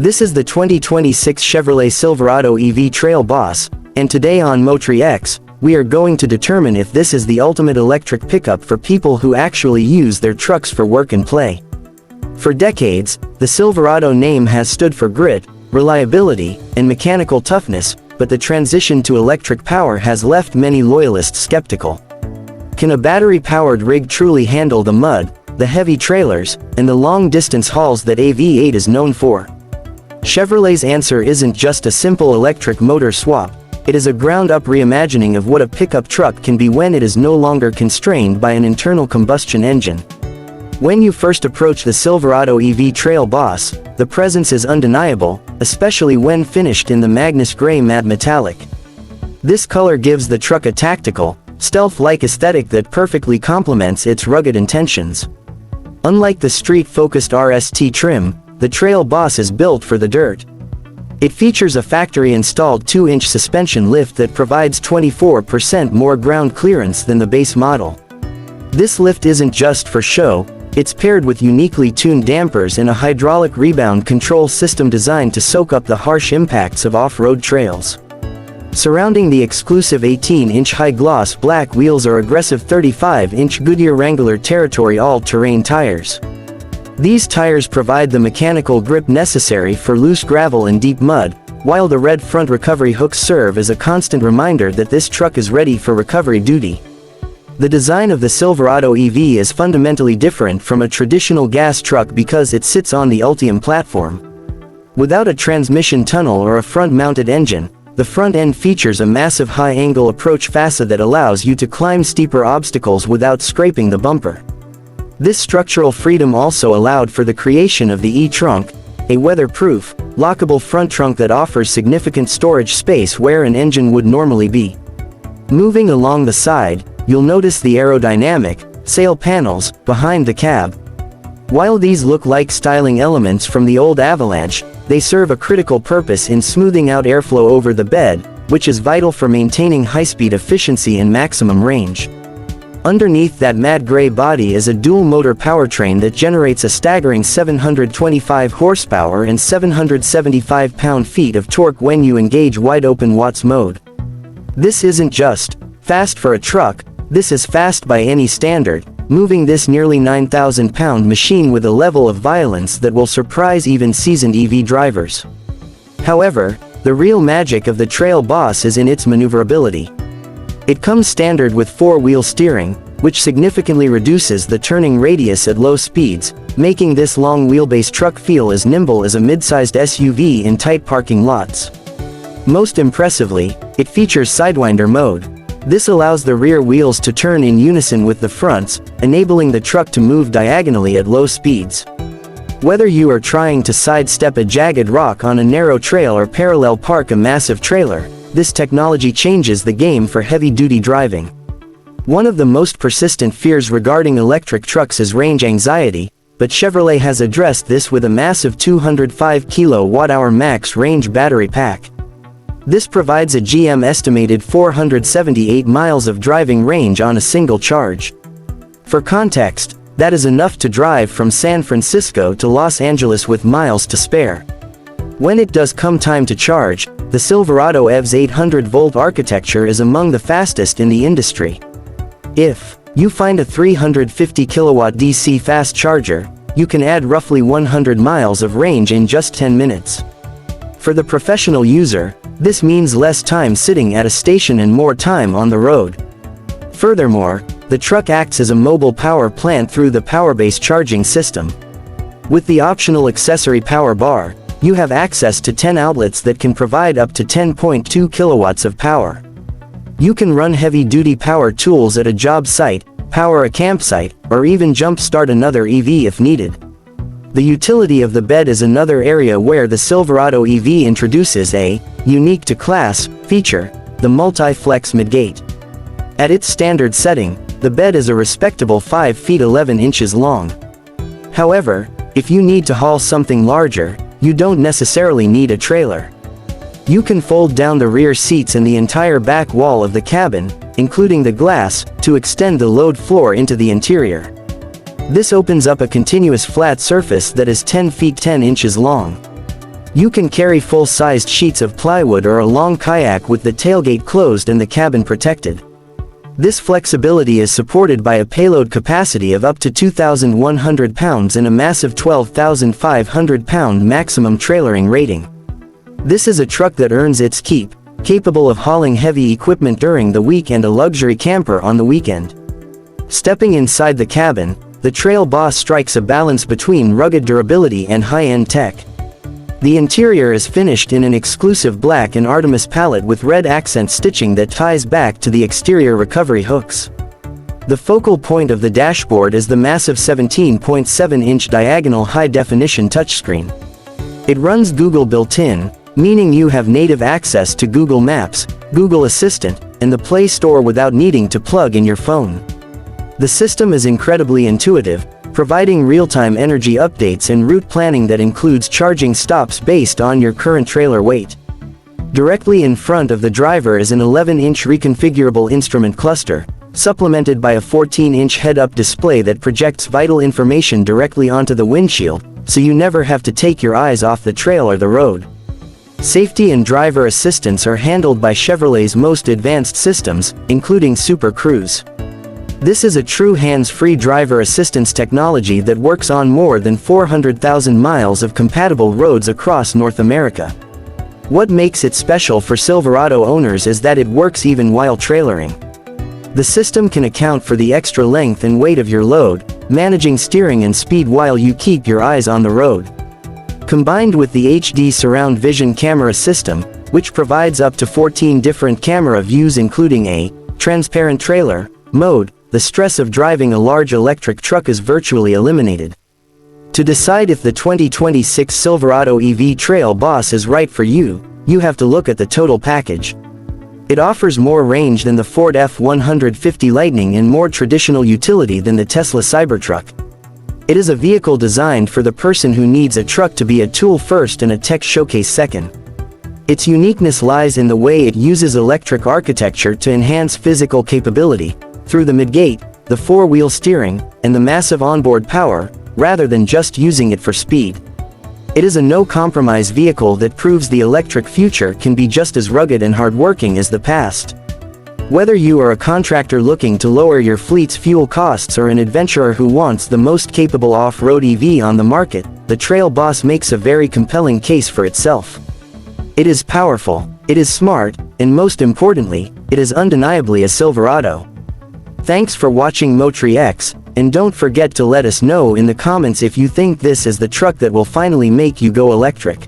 This is the 2026 Chevrolet Silverado EV Trail Boss, and today on MotriX, we are going to determine if this is the ultimate electric pickup for people who actually use their trucks for work and play. For decades, the Silverado name has stood for grit, reliability, and mechanical toughness, but the transition to electric power has left many loyalists skeptical. Can a battery-powered rig truly handle the mud, the heavy trailers, and the long-distance hauls that a V8 is known for? Chevrolet's answer isn't just a simple electric motor swap, it is a ground-up reimagining of what a pickup truck can be when it is no longer constrained by an internal combustion engine. When you first approach the Silverado EV Trail Boss, the presence is undeniable, especially when finished in the Magnus Gray Matte Metallic. This color gives the truck a tactical, stealth-like aesthetic that perfectly complements its rugged intentions. Unlike the street-focused RST trim, the Trail Boss is built for the dirt. It features a factory-installed 2-inch suspension lift that provides 24% more ground clearance than the base model. This lift isn't just for show, it's paired with uniquely tuned dampers and a hydraulic rebound control system designed to soak up the harsh impacts of off-road trails. Surrounding the exclusive 18-inch high-gloss black wheels are aggressive 35-inch Goodyear Wrangler Territory all-terrain tires. These tires provide the mechanical grip necessary for loose gravel and deep mud, while the red front recovery hooks serve as a constant reminder that this truck is ready for recovery duty. The design of the Silverado EV is fundamentally different from a traditional gas truck because it sits on the Ultium platform. Without a transmission tunnel or a front-mounted engine, the front end features a massive high-angle approach fascia that allows you to climb steeper obstacles without scraping the bumper. This structural freedom also allowed for the creation of the e-trunk, a weatherproof, lockable front trunk that offers significant storage space where an engine would normally be. Moving along the side, you'll notice the aerodynamic, sail panels, behind the cab. While these look like styling elements from the old Avalanche, they serve a critical purpose in smoothing out airflow over the bed, which is vital for maintaining high-speed efficiency and maximum range. Underneath that matte gray body is a dual-motor powertrain that generates a staggering 725 horsepower and 775 pound-feet of torque when you engage wide-open Watts mode. This isn't just fast for a truck, this is fast by any standard, moving this nearly 9,000-pound machine with a level of violence that will surprise even seasoned EV drivers. However, the real magic of the Trail Boss is in its maneuverability. It comes standard with 4-wheel steering, which significantly reduces the turning radius at low speeds, making this long wheelbase truck feel as nimble as a mid-sized SUV in tight parking lots. Most impressively, it features Sidewinder mode. This allows the rear wheels to turn in unison with the fronts, enabling the truck to move diagonally at low speeds. Whether you are trying to sidestep a jagged rock on a narrow trail or parallel park a massive trailer, this technology changes the game for heavy-duty driving. One of the most persistent fears regarding electric trucks is range anxiety, but Chevrolet has addressed this with a massive 205 kWh max range battery pack. This provides a GM-estimated 478 miles of driving range on a single charge. For context, that is enough to drive from San Francisco to Los Angeles with miles to spare. When it does come time to charge, the Silverado EV's 800-volt architecture is among the fastest in the industry. If you find a 350 kilowatt DC fast charger, you can add roughly 100 miles of range in just 10 minutes. For the professional user, this means less time sitting at a station and more time on the road. Furthermore, the truck acts as a mobile power plant through the PowerBase charging system. With the optional accessory power bar, you have access to 10 outlets that can provide up to 10.2 kilowatts of power. You can run heavy-duty power tools at a job site, power a campsite, or even jump-start another EV if needed. The utility of the bed is another area where the Silverado EV introduces a unique-to-class feature, the multi-flex Midgate. At its standard setting, the bed is a respectable 5 feet 11 inches long. However, if you need to haul something larger, you don't necessarily need a trailer. You can fold down the rear seats and the entire back wall of the cabin, including the glass, to extend the load floor into the interior. This opens up a continuous flat surface that is 10 feet 10 inches long. You can carry full-sized sheets of plywood or a long kayak with the tailgate closed and the cabin protected. This flexibility is supported by a payload capacity of up to 2,100 pounds and a massive 12,500 pound maximum trailering rating. This is a truck that earns its keep, capable of hauling heavy equipment during the week and a luxury camper on the weekend. Stepping inside the cabin, the Trail Boss strikes a balance between rugged durability and high-end tech. The interior is finished in an exclusive black and Artemis palette with red accent stitching that ties back to the exterior recovery hooks. The focal point of the dashboard is the massive 17.7-inch diagonal high-definition touchscreen. It runs Google built-in, meaning you have native access to Google Maps, Google Assistant, and the Play Store without needing to plug in your phone. The system is incredibly intuitive, providing real-time energy updates and route planning that includes charging stops based on your current trailer weight. Directly in front of the driver is an 11-inch reconfigurable instrument cluster, supplemented by a 14-inch head-up display that projects vital information directly onto the windshield, so you never have to take your eyes off the trail or the road. Safety and driver assistance are handled by Chevrolet's most advanced systems, including Super Cruise. This is a true hands-free driver assistance technology that works on more than 400,000 miles of compatible roads across North America. What makes it special for Silverado owners is that it works even while trailering. The system can account for the extra length and weight of your load, managing steering and speed while you keep your eyes on the road. Combined with the HD surround vision camera system, which provides up to 14 different camera views including a transparent trailer mode, the stress of driving a large electric truck is virtually eliminated. To decide if the 2026 Silverado EV Trail Boss is right for you, you have to look at the total package. It offers more range than the Ford F-150 Lightning and more traditional utility than the Tesla Cybertruck. It is a vehicle designed for the person who needs a truck to be a tool first and a tech showcase second. Its uniqueness lies in the way it uses electric architecture to enhance physical capability, through the Midgate, the four-wheel steering, and the massive onboard power, rather than just using it for speed. It is a no-compromise vehicle that proves the electric future can be just as rugged and hardworking as the past. Whether you are a contractor looking to lower your fleet's fuel costs or an adventurer who wants the most capable off-road EV on the market, the Trail Boss makes a very compelling case for itself. It is powerful, it is smart, and most importantly, it is undeniably a Silverado. Thanks for watching MotriX, and don't forget to let us know in the comments if you think this is the truck that will finally make you go electric.